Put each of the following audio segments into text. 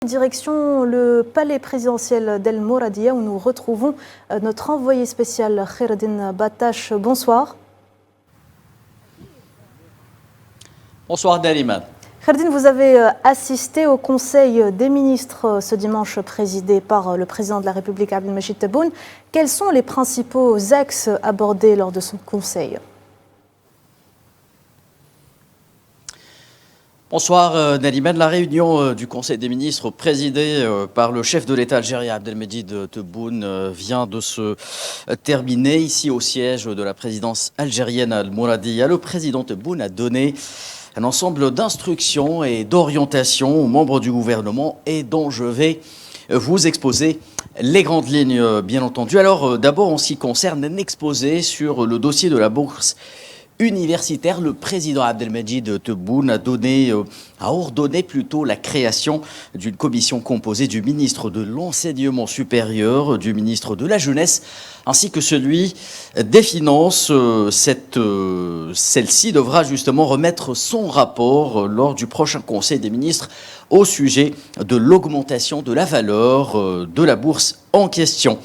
Direction le palais présidentiel d'El Mouradia où nous retrouvons notre envoyé spécial Khaireddine Battache. Bonsoir. Bonsoir Nariman. Khaireddine, vous avez assisté au Conseil des ministres ce dimanche présidé par le président de la République Abdelmajid Tebboune. Quels sont les principaux axes abordés lors de ce conseil ? Bonsoir Nariman. La réunion du Conseil des ministres présidée par le chef de l'État algérien Abdelmajid Tebboune vient de se terminer ici au siège de la présidence algérienne Al Mouradia. Le président Tebboune a donné un ensemble d'instructions et d'orientations aux membres du gouvernement et dont je vais vous exposer les grandes lignes, bien entendu. Alors d'abord, en ce qui concerne un exposé sur le dossier de la bourse universitaire, le président Abdelmajid Tebboune a ordonné plutôt la création d'une commission composée du ministre de l'Enseignement supérieur, du ministre de la Jeunesse, ainsi que celui des Finances. Celle-ci devra justement remettre son rapport lors du prochain Conseil des ministres au sujet de l'augmentation de la valeur de la bourse en question.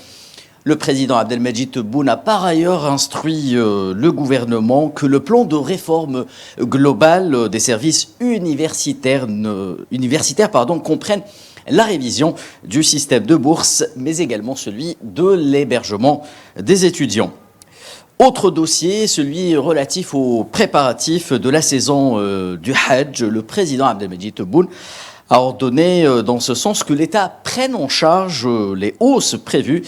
Le président Abdelmajid Tebboune a par ailleurs instruit le gouvernement que le plan de réforme globale des services universitaires comprenne la révision du système de bourse, mais également celui de l'hébergement des étudiants. Autre dossier, celui relatif aux préparatifs de la saison du Hajj. Le président Abdelmajid Tebboune a ordonné dans ce sens que l'État prenne en charge les hausses prévues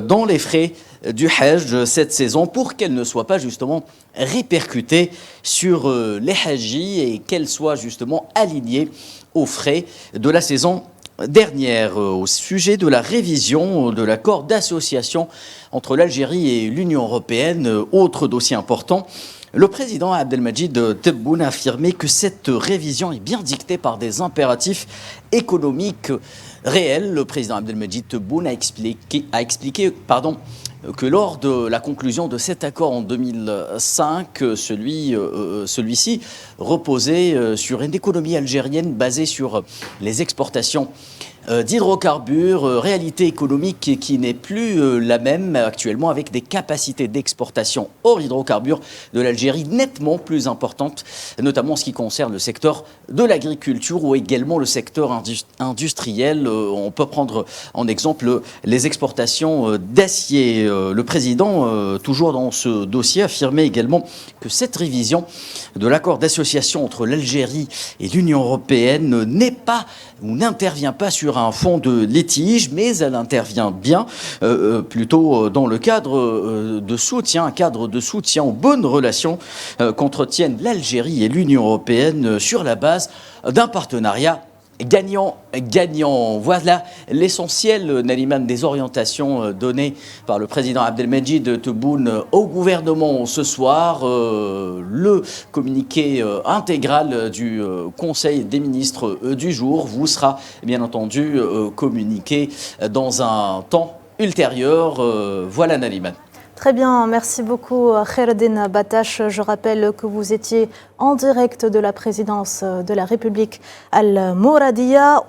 dans les frais du Hajj cette saison pour qu'elles ne soient pas justement répercutées sur les Hajjis et qu'elles soient justement alignées aux frais de la saison dernière. Au sujet de la révision de l'accord d'association entre l'Algérie et l'Union européenne, autre dossier important, le président Abdelmajid Tebboune a affirmé que cette révision est bien dictée par des impératifs économiques réels. Le président Abdelmajid Tebboune a expliqué que lors de la conclusion de cet accord en 2005, celui-ci reposait sur une économie algérienne basée sur les exportations d'hydrocarbures, réalité économique qui n'est plus la même actuellement, avec des capacités d'exportation hors hydrocarbures de l'Algérie nettement plus importantes, notamment en ce qui concerne le secteur de l'agriculture ou également le secteur industriel. On peut prendre en exemple les exportations d'acier. Le président, toujours dans ce dossier, affirmait également que cette révision de l'accord d'association entre l'Algérie et l'Union européenne n'intervient pas sur un fond de litige, mais elle intervient bien plutôt dans le cadre de soutien, un cadre de soutien aux bonnes relations qu'entretiennent l'Algérie et l'Union européenne sur la base d'un partenariat gagnant-gagnant. Voilà l'essentiel, Nariman, des orientations données par le président Abdelmajid Tebboune au gouvernement ce soir. Le communiqué intégral du Conseil des ministres du jour vous sera bien entendu communiqué dans un temps ultérieur. Voilà, Nariman. Très bien, merci beaucoup Khaireddine Battache. Je rappelle que vous étiez en direct de la présidence de la République Al Mouradia.